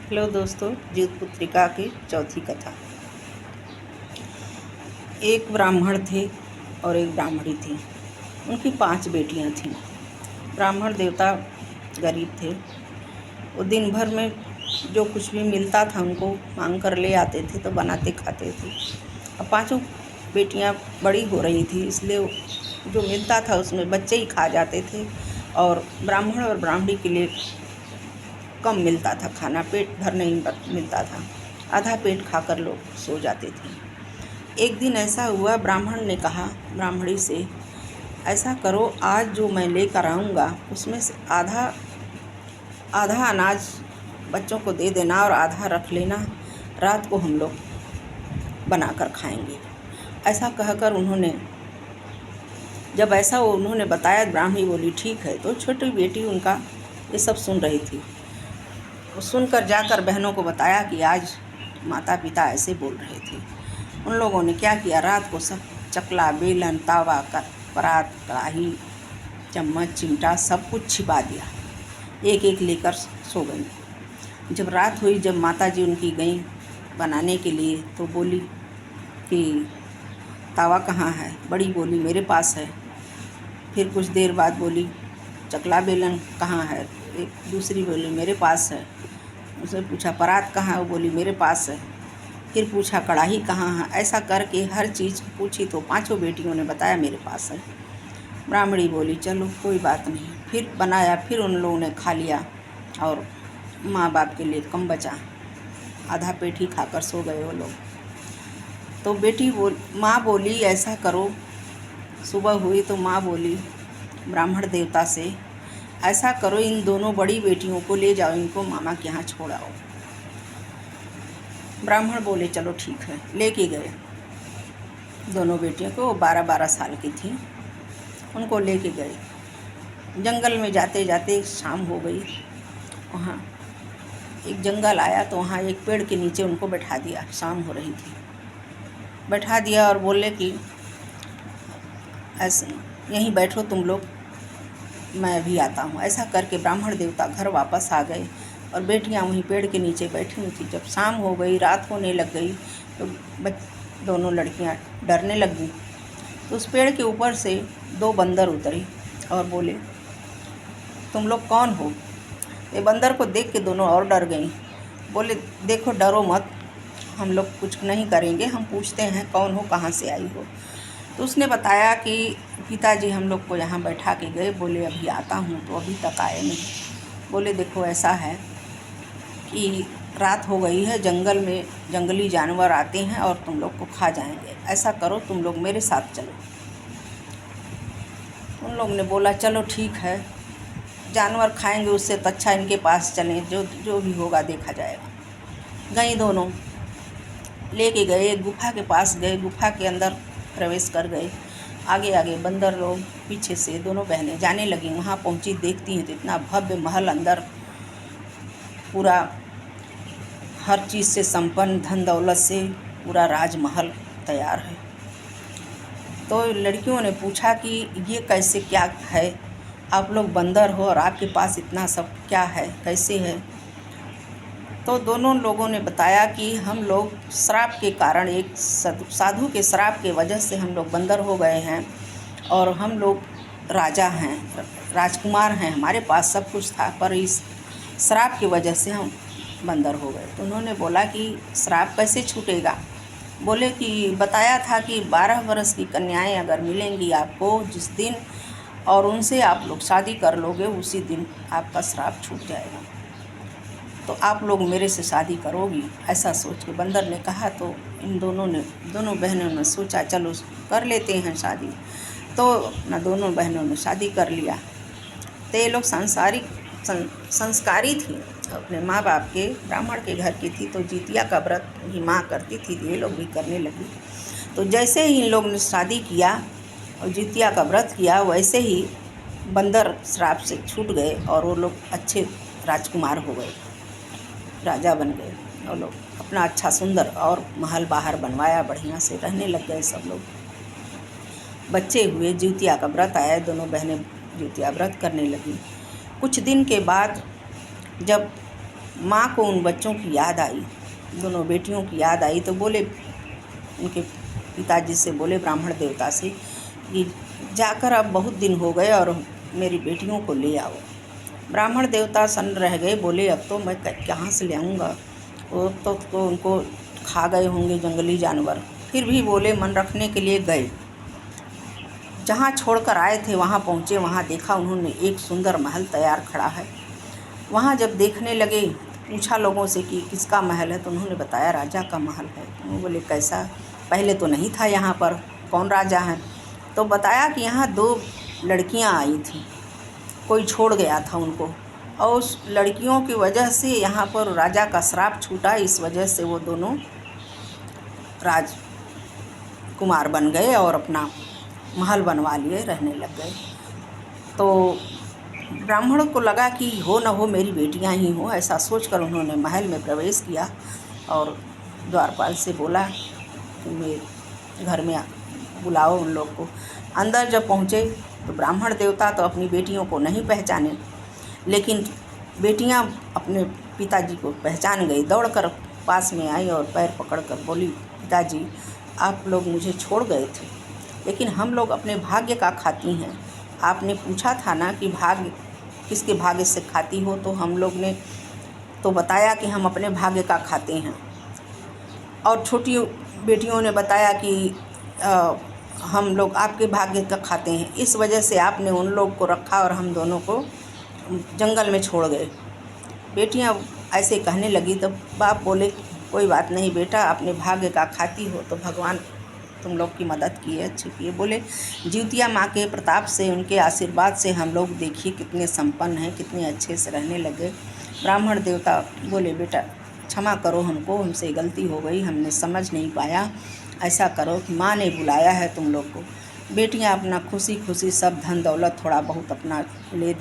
Hello दोस्तों, जीत पुत्रिका की चौथी कथा। एक ब्राह्मण थे और एक ब्राह्मणी थी। उनकी 5 बेटियां थीं। ब्राह्मण देवता गरीब थे। वो दिन भर में जो कुछ भी मिलता था उनको मांग कर ले आते थे तो बनाते खाते थे। अब 5 बेटियां बड़ी हो रही थी, इसलिए जो मिलता था उसमें बच्चे ही खा जाते थे और ब्राह्मण और ब्राह्मणी के लिए कम मिलता था खाना, पेट भर नहीं मिलता था। आधा पेट खाकर लोग सो जाते थे। एक दिन ऐसा हुआ, ब्राह्मण ने कहा ब्राह्मणी से, ऐसा करो, आज जो मैं लेकर आऊँगा उसमें से आधा आधा अनाज बच्चों को दे देना और आधा रख लेना, रात को हम लोग बनाकर खाएंगे। ऐसा कहकर उन्होंने बताया, ब्राह्मणी बोली ठीक है। तो छोटी बेटी उनका ये सब सुन रही थी। वो सुनकर जाकर बहनों को बताया कि आज माता पिता ऐसे बोल रहे थे। उन लोगों ने क्या किया, रात को सब चकला, बेलन, तावा, परात, कढ़ाई, चम्मच, चिमटा सब कुछ छिपा दिया। एक एक लेकर सो गई। जब रात हुई, जब माता जी उनकी गई बनाने के लिए, तो बोली कि तावा कहाँ है। बड़ी बोली मेरे पास है। फिर कुछ देर बाद बोली चकला बेलन कहाँ है। एक दूसरी बोली मेरे पास है। उसने पूछा परात कहाँ है, वो बोली मेरे पास है। फिर पूछा कढ़ाई कहाँ है। ऐसा करके हर चीज़ पूछी तो 5 बेटियों ने बताया मेरे पास है। ब्राह्मणी बोली चलो कोई बात नहीं। फिर बनाया, फिर उन लोगों ने खा लिया और माँ बाप के लिए कम बचा, आधा पेट ही खाकर सो गए वो लोग। तो माँ बोली ऐसा करो। सुबह हुई तो माँ बोली ब्राह्मण देवता से, ऐसा करो, इन दोनों बड़ी बेटियों को ले जाओ, इनको मामा के यहाँ छोड़ आओ। ब्राह्मण बोले चलो ठीक है। लेके गए दोनों बेटियों को, 12-12 साल की थी। उनको लेके गए। जंगल में जाते जाते शाम हो गई। वहाँ एक जंगल आया तो वहाँ एक पेड़ के नीचे उनको बैठा दिया। शाम हो रही थी, बैठा दिया और बोले कि ऐसे यहीं बैठो तुम लोग, मैं अभी आता हूँ। ऐसा करके ब्राह्मण देवता घर वापस आ गए और बेटियाँ वहीं पेड़ के नीचे बैठी हुई थी। जब शाम हो गई, रात होने लग गई, तो दोनों लड़कियाँ डरने लग गईं। तो उस पेड़ के ऊपर से 2 बंदर उतरे और बोले तुम लोग कौन हो। ये बंदर को देख के दोनों और डर गईं। बोले देखो डरो मत, हम लोग कुछ नहीं करेंगे, हम पूछते हैं कौन हो, कहाँ से आई हो। तो उसने बताया कि पिताजी हम लोग को यहाँ बैठा के गए, बोले अभी आता हूँ, तो अभी तक आए नहीं। बोले देखो ऐसा है कि रात हो गई है, जंगल में जंगली जानवर आते हैं और तुम लोग को खा जाएंगे। ऐसा करो तुम लोग मेरे साथ चलो। उन लोग ने बोला चलो ठीक है, जानवर खाएंगे उससे तो अच्छा इनके पास चलें, जो भी होगा देखा जाएगा। गई दोनों, लेके गए, एक गुफा के पास गए, गुफा के अंदर प्रवेश कर गए। आगे आगे बंदर लोग, पीछे से दोनों बहनें जाने लगी। वहाँ पहुँची, देखती हैं तो इतना भव्य महल, अंदर पूरा हर चीज़ से संपन्न, धन दौलत से पूरा राजमहल तैयार है। तो लड़कियों ने पूछा कि ये कैसे, क्या है, आप लोग बंदर हो और आपके पास इतना सब क्या है, कैसे है। तो दोनों लोगों ने बताया कि हम लोग श्राप के कारण, एक साधु के श्राप के वजह से हम लोग बंदर हो गए हैं और हम लोग राजा हैं, राजकुमार हैं, हमारे पास सब कुछ था, पर इस श्राप की वजह से हम बंदर हो गए। तो उन्होंने बोला कि श्राप कैसे छूटेगा। बोले कि बताया था कि 12 वर्ष की कन्याएं अगर मिलेंगी आपको जिस दिन, और उनसे आप लोग शादी कर लोगे, उसी दिन आपका श्राप छूट जाएगा। तो आप लोग मेरे से शादी करोगी। ऐसा सोच के बंदर ने कहा। तो इन दोनों बहनों ने सोचा चलो कर लेते हैं शादी। तो अपना दोनों बहनों ने शादी कर लिया। तो ये लोग संस्कारी थी, अपने माँ बाप के, ब्राह्मण के घर की थी, तो जितिया का व्रत भी माँ करती थी, तो ये लोग भी करने लगी। तो जैसे ही इन लोग ने शादी किया और जितिया का व्रत किया, वैसे ही बंदर श्राप से छूट गए और वो लोग अच्छे राजकुमार हो गए, राजा बन गए। और लोग अपना अच्छा सुंदर और महल बाहर बनवाया, बढ़िया से रहने लग गए सब लोग। बच्चे हुए, जितिया का व्रत आया, दोनों बहनें जितिया व्रत करने लगी। कुछ दिन के बाद जब माँ को उन बच्चों की याद आई, दोनों बेटियों की याद आई। तो बोले, उनके पिताजी से बोले, ब्राह्मण देवता से, कि जाकर अब बहुत दिन हो गए और मेरी बेटियों को ले आओ। ब्राह्मण देवता सन्न रह गए, बोले अब तो मैं कहाँ से ले आऊँगा, वो तो उनको खा गए होंगे जंगली जानवर। फिर भी बोले, मन रखने के लिए गए। जहाँ छोड़कर आए थे वहाँ पहुँचे, वहाँ देखा उन्होंने एक सुंदर महल तैयार खड़ा है। वहाँ जब देखने लगे, पूछा लोगों से कि किसका महल है, तो उन्होंने बताया राजा का महल है। वो बोले, कैसा, पहले तो नहीं था यहाँ पर, कौन राजा है? तो बताया कि यहाँ 2 लड़कियाँ आई थीं, कोई छोड़ गया था उनको, और उस लड़कियों की वजह से यहाँ पर राजा का श्राप छूटा। इस वजह से वो दोनों राजकुमार बन गए और अपना महल बनवा लिए, रहने लग गए। तो ब्राह्मण को लगा कि हो न हो मेरी बेटियां ही हो, ऐसा सोचकर उन्होंने महल में प्रवेश किया और द्वारपाल से बोला कि मेरे घर में बुलाओ उन लोग को। अंदर जब पहुँचे तो ब्राह्मण देवता तो अपनी बेटियों को नहीं पहचाने, लेकिन बेटियां अपने पिताजी को पहचान गई। दौड़कर पास में आई और पैर पकड़कर बोली, पिताजी आप लोग मुझे छोड़ गए थे, लेकिन हम लोग अपने भाग्य का खाती हैं। आपने पूछा था ना कि भाग्य किसके भाग्य से खाती हो, तो हम लोग ने तो बताया कि हम अपने भाग्य का खाते हैं। और छोटी बेटियों ने बताया कि हम लोग आपके भाग्य का खाते हैं, इस वजह से आपने उन लोग को रखा और हम दोनों को जंगल में छोड़ गए। बेटियां ऐसे कहने लगी तो बाप बोले, कोई बात नहीं बेटा, अपने भाग्य का खाती हो तो भगवान तुम लोग की मदद किए, अच्छे किए। बोले, जिउतिया माँ के प्रताप से, उनके आशीर्वाद से हम लोग देखिए कितने संपन्न हैं, कितने अच्छे से रहने लगे। ब्राह्मण देवता बोले, बेटा क्षमा करो हमको, हमसे गलती हो गई, हमने समझ नहीं पाया, ऐसा करो कि माँ ने बुलाया है तुम लोग को। बेटियाँ अपना खुशी खुशी सब धन दौलत थोड़ा बहुत अपना ले